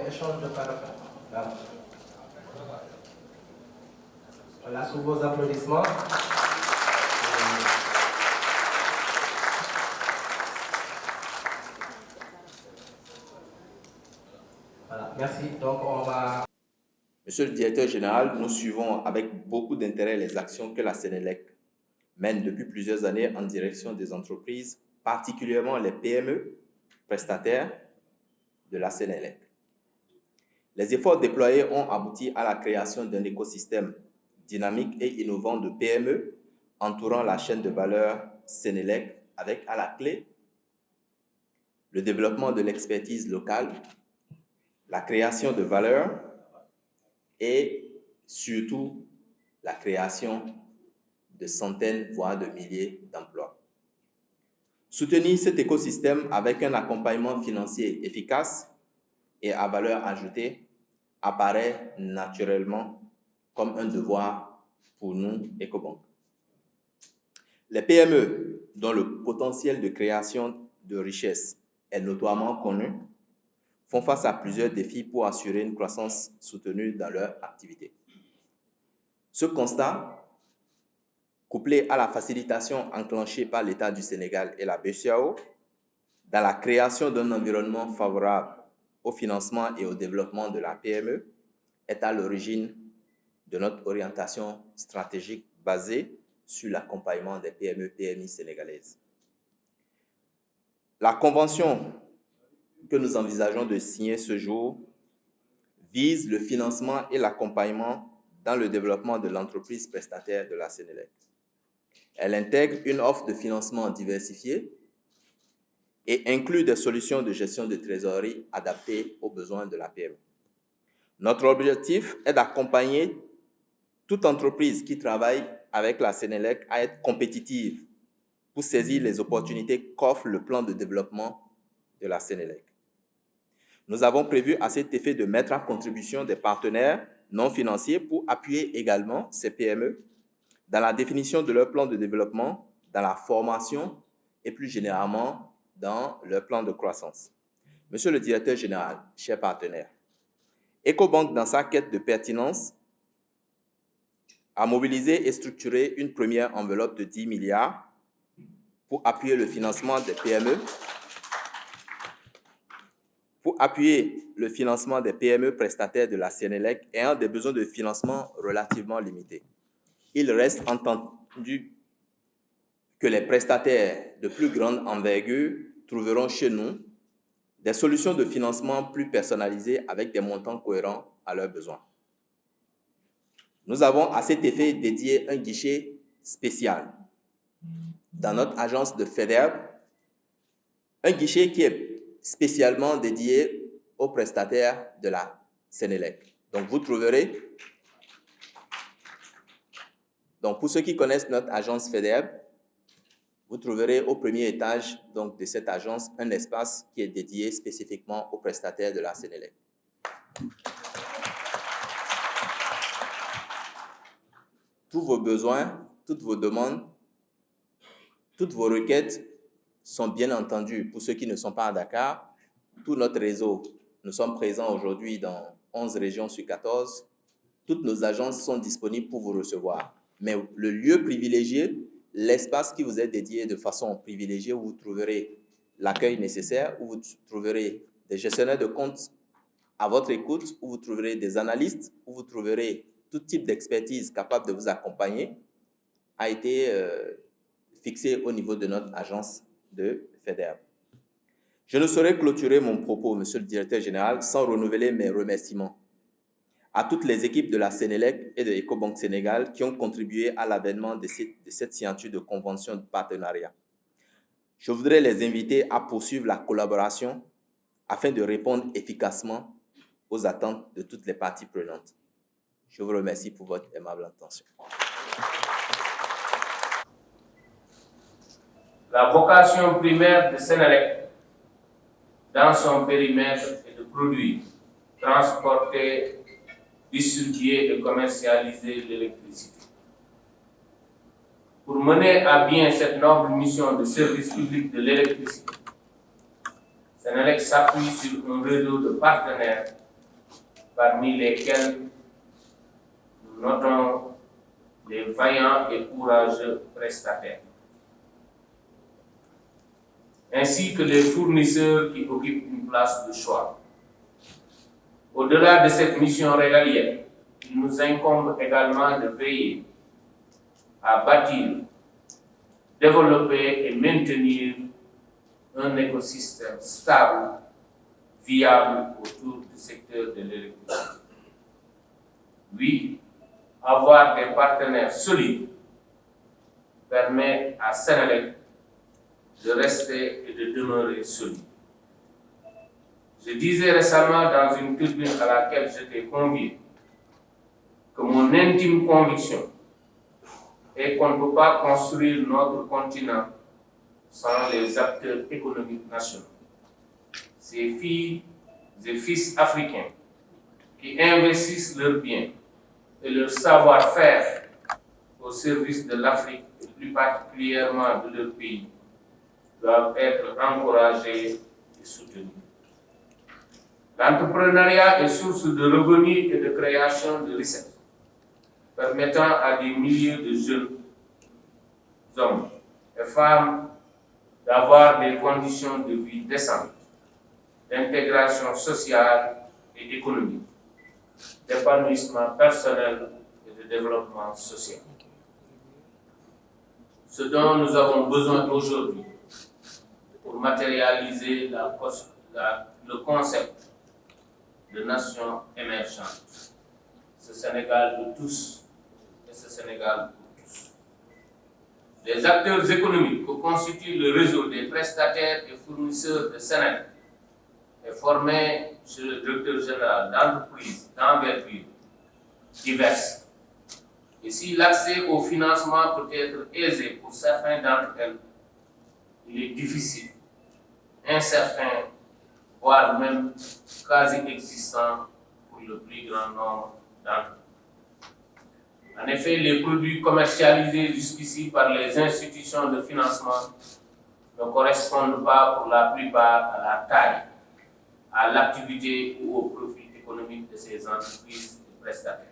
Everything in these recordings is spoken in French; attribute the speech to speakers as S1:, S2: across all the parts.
S1: Échange de parole. Voilà, sous vos applaudissements. Voilà, merci. Donc, on va...
S2: Monsieur le directeur général, nous suivons avec beaucoup d'intérêt les actions que la Sénélec mène depuis plusieurs années en direction des entreprises, particulièrement les PME prestataires de la Sénélec. Les efforts déployés ont abouti à la création d'un écosystème dynamique et innovant de PME entourant la chaîne de valeur Sénélec avec à la clé le développement de l'expertise locale, la création de valeur et surtout la création de centaines, voire de milliers d'emplois. Soutenir cet écosystème avec un accompagnement financier efficace et à valeur ajoutée apparaît naturellement comme un devoir pour nous, Ecobank. Les PME, dont le potentiel de création de richesse est notoirement connu, font face à plusieurs défis pour assurer une croissance soutenue dans leur activité. Ce constat, couplé à la facilitation enclenchée par l'État du Sénégal et la BCEAO, dans la création d'un environnement favorable au financement et au développement de la PME, est à l'origine de notre orientation stratégique basée sur l'accompagnement des PME-PMI sénégalaises. La convention que nous envisageons de signer ce jour vise le financement et l'accompagnement dans le développement de l'entreprise prestataire de la Sénélec. Elle intègre une offre de financement diversifiée et inclut des solutions de gestion de trésorerie adaptées aux besoins de la PME. Notre objectif est d'accompagner toute entreprise qui travaille avec la Sénélec à être compétitive pour saisir les opportunités qu'offre le plan de développement de la Sénélec. Nous avons prévu à cet effet de mettre à contribution des partenaires non financiers pour appuyer également ces PME dans la définition de leur plan de développement, dans la formation et plus généralement dans leur plan de croissance. Monsieur le directeur général, chers partenaires, Ecobank, dans sa quête de pertinence, a mobilisé et structuré une première enveloppe de 10 milliards pour appuyer le financement des PME, prestataires de la Sénélec ayant des besoins de financement relativement limités. Il reste entendu que les prestataires de plus grande envergure trouveront chez nous des solutions de financement plus personnalisées avec des montants cohérents à leurs besoins. Nous avons à cet effet dédié un guichet spécial dans notre agence de FEDERB, un guichet qui est spécialement dédié aux prestataires de la Sénélec. Donc, pour ceux qui connaissent notre agence FEDERB, vous trouverez au premier étage de cette agence un espace qui est dédié spécifiquement aux prestataires de la Sénélec. Tous vos besoins, toutes vos demandes, toutes vos requêtes sont bien entendues. Pour ceux qui ne sont pas à Dakar, tout notre réseau, nous sommes présents aujourd'hui dans 11 régions sur 14. Toutes nos agences sont disponibles pour vous recevoir. Mais le lieu privilégié, l'espace qui vous est dédié de façon privilégiée, où vous trouverez l'accueil nécessaire, où vous trouverez des gestionnaires de comptes à votre écoute, où vous trouverez des analystes, où vous trouverez tout type d'expertise capable de vous accompagner, a été fixé au niveau de notre agence de FEDERB. Je ne saurais clôturer mon propos, monsieur le directeur général, sans renouveler mes remerciements à toutes les équipes de la Sénélec et de Ecobank Sénégal qui ont contribué à l'avènement de cette signature de convention de partenariat. Je voudrais les inviter à poursuivre la collaboration afin de répondre efficacement aux attentes de toutes les parties prenantes. Je vous remercie pour votre aimable attention.
S3: La vocation primaire de Sénélec, dans son périmètre, est de produire, transporter, distribuer et commercialiser l'électricité. Pour mener à bien cette noble mission de service public de l'électricité, Senelec s'appuie sur un réseau de partenaires parmi lesquels nous notons les vaillants et courageux prestataires, ainsi que les fournisseurs qui occupent une place de choix. Au-delà de cette mission régalienne, il nous incombe également de veiller à bâtir, développer et maintenir un écosystème stable, viable autour du secteur de l'électricité. Oui, avoir des partenaires solides permet à Senelec de rester et de demeurer solide. Je disais récemment dans une tribune à laquelle j'étais convié que mon intime conviction est qu'on ne peut pas construire notre continent sans les acteurs économiques nationaux. Ces filles et fils africains qui investissent leurs biens et leur savoir-faire au service de l'Afrique et plus particulièrement de leur pays doivent être encouragés et soutenus. L'entrepreneuriat est source de revenus et de création de richesses, permettant à des milliers de jeunes hommes et femmes d'avoir des conditions de vie décentes, d'intégration sociale et économique, d'épanouissement personnel et de développement social. Ce dont nous avons besoin aujourd'hui pour matérialiser le concept de nation émergente, ce Sénégal de tous et ce Sénégal pour tous. Les acteurs économiques que constitue le réseau des prestataires et fournisseurs de Senelec est formé chez le directeur général d'entreprises d'envergure diverses. Et si l'accès au financement peut être aisé pour certains d'entre elles, il est difficile, incertain, voire même quasi existant pour le plus grand nombre d'entre eux. En effet, les produits commercialisés jusqu'ici par les institutions de financement ne correspondent pas pour la plupart à la taille, à l'activité ou au profit économique de ces entreprises et prestataires.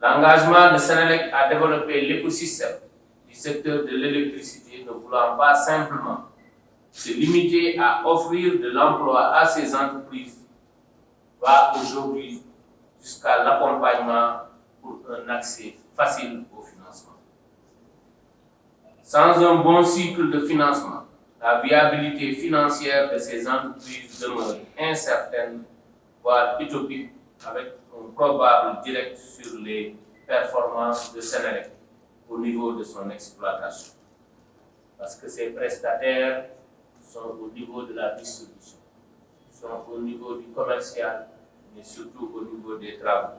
S3: L'engagement de Senelec à développer l'écosystème du secteur de l'électricité ne voulant pas simplement se limiter à offrir de l'emploi à ces entreprises va aujourd'hui jusqu'à l'accompagnement pour un accès facile au financement. Sans un bon cycle de financement, la viabilité financière de ces entreprises demeure incertaine, voire utopique, avec un probable direct sur les performances de Senelec au niveau de son exploitation. Parce que ces prestataires sont au niveau de la distribution, sont au niveau du commercial, mais surtout au niveau des travaux.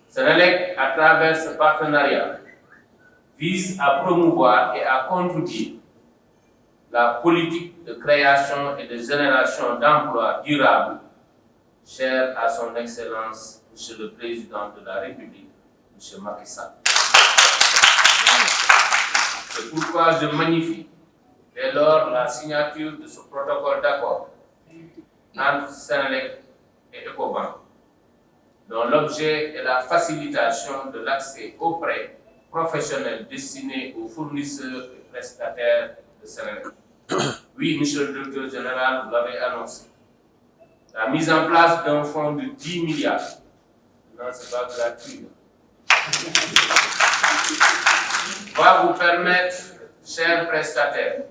S3: Senelec, à travers ce partenariat, vise à promouvoir et à contribuer la politique de création et de génération d'emplois durables chère à son Excellence, Monsieur le Président de la République, M. Macky Sall. C'est pourquoi je magnifie dès lors la signature de ce protocole d'accord entre Senelec et Ecobank, dont l'objet est la facilitation de l'accès aux prêts professionnels destinés aux fournisseurs et prestataires de Senelec. Oui, Monsieur le Directeur Général, vous l'avez annoncé. La mise en place d'un fonds de 10 milliards, non, c'est pas gratuit, va vous permettre, chers prestataires,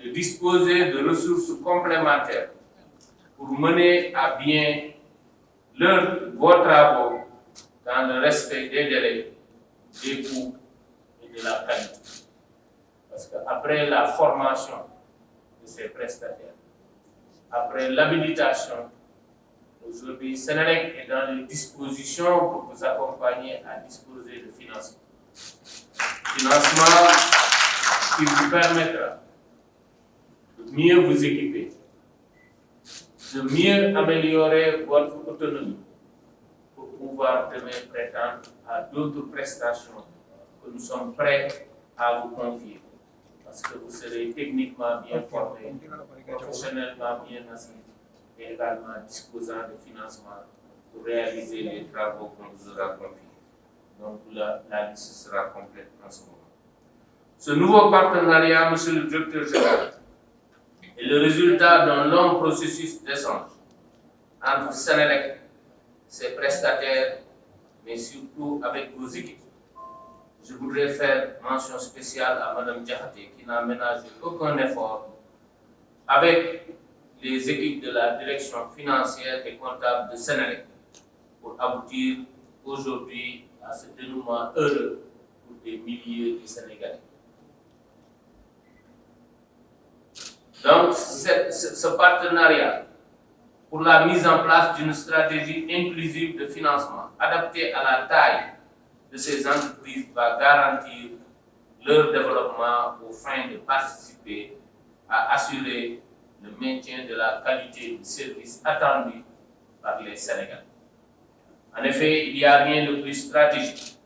S3: de disposer de ressources complémentaires pour mener à bien vos travaux dans le respect des délais, des coûts et de la qualité. Parce qu'après la formation de ces prestataires, après l'habilitation, aujourd'hui, Senelec est dans les dispositions pour vous accompagner à disposer de financement. Financement qui vous permettra de mieux vous équiper, de mieux améliorer votre autonomie pour pouvoir demain prétendre à d'autres prestations que nous sommes prêts à vous confier, parce que vous serez techniquement bien formés, professionnellement bien assis et également disposant de financement pour réaliser les travaux qu'on vous aura confiés. Donc la liste sera complète en ce moment. Ce nouveau partenariat, monsieur le directeur général, est le résultat d'un long processus d'échange entre Sénélec, ses prestataires, mais surtout avec vos équipes. Je voudrais faire mention spéciale à Mme Diakhaté, qui n'a ménagé aucun effort avec les équipes de la direction financière et comptable de Sénélec pour aboutir aujourd'hui à ce dénouement heureux pour des milliers de Sénégalais. Donc, ce partenariat pour la mise en place d'une stratégie inclusive de financement adaptée à la taille de ces entreprises va garantir leur développement aux fins de participer à assurer le maintien de la qualité du service attendu par les Sénégalais. En effet, il n'y a rien de plus stratégique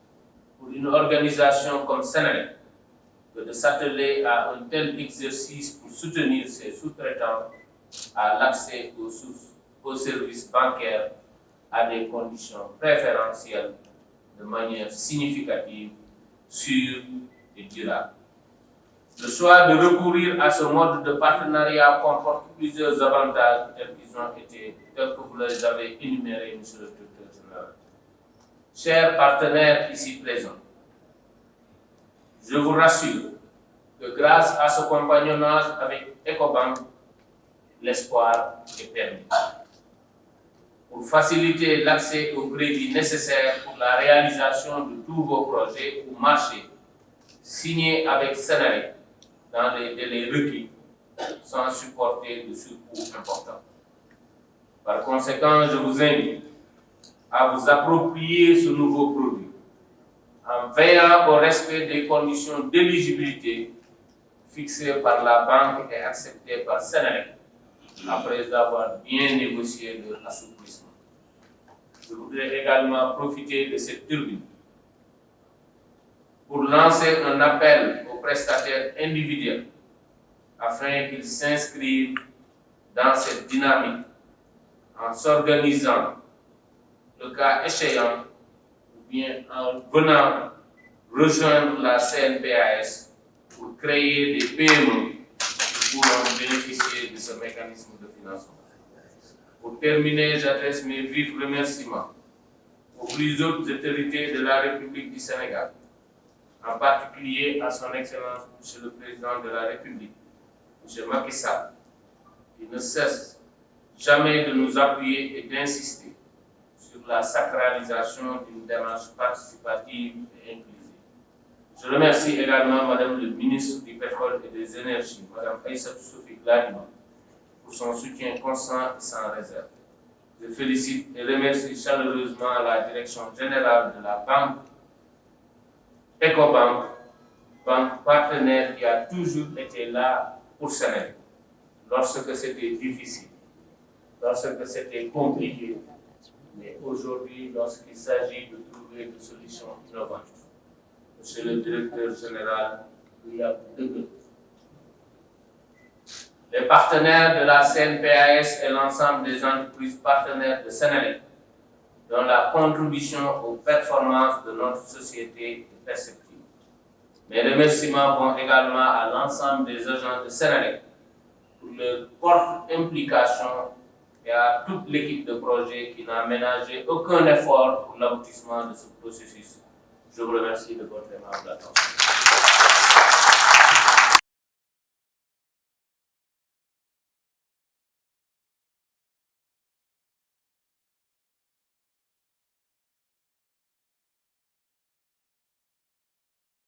S3: pour une organisation comme Sénélec que de s'atteler à un tel exercice pour soutenir ses sous-traitants à l'accès aux services bancaires à des conditions préférentielles de manière significative, sûre et durable. Le choix de recourir à ce mode de partenariat comporte plusieurs avantages tels que vous les avez énumérés, monsieur le directeur général. Chers partenaires ici présents, je vous rassure que grâce à ce compagnonnage avec Ecobank, l'espoir est permis. Pour faciliter l'accès au crédit nécessaire pour la réalisation de tous vos projets ou marchés signés avec Sénélec dans les délais requis sans supporter de surcoûts importants. Par conséquent, je vous invite à vous approprier ce nouveau produit en veillant au respect des conditions d'éligibilité fixées par la banque et acceptées par Sénélec après avoir bien négocié leur assouplissement. Je voudrais également profiter de cette tribune pour lancer un appel aux prestataires individuels afin qu'ils s'inscrivent dans cette dynamique en s'organisant, le cas échéant, ou bien en venant rejoindre la CNPAS pour créer des PME qui pourront bénéficier de ce mécanisme de financement. Pour terminer, j'adresse mes vifs remerciements aux plus hautes autorités de la République du Sénégal, en particulier à son Excellence, Monsieur le Président de la République, M. Macky Sall, qui ne cesse jamais de nous appuyer et d'insister sur la sacralisation d'une démarche participative et inclusive. Je remercie également Madame le ministre du Pétrole et des Énergies, Madame Aïssatou Sophie Gladima, pour son soutien constant et sans réserve. Je félicite et remercie chaleureusement la direction générale de la banque, Ecobank, banque partenaire qui a toujours été là pour Sénélec, lorsque c'était difficile, lorsque c'était compliqué, mais aujourd'hui, lorsqu'il s'agit de trouver des solutions innovantes. Monsieur le directeur général, il y a deux. Les partenaires de la CNPAS et l'ensemble des entreprises partenaires de Sénélec, dont la contribution aux performances de notre société est perceptible. Mes remerciements vont également à l'ensemble des agents de Sénélec pour leur forte implication et à toute l'équipe de projet qui n'a ménagé aucun effort pour l'aboutissement de ce processus. Je vous remercie de votre aimable attention.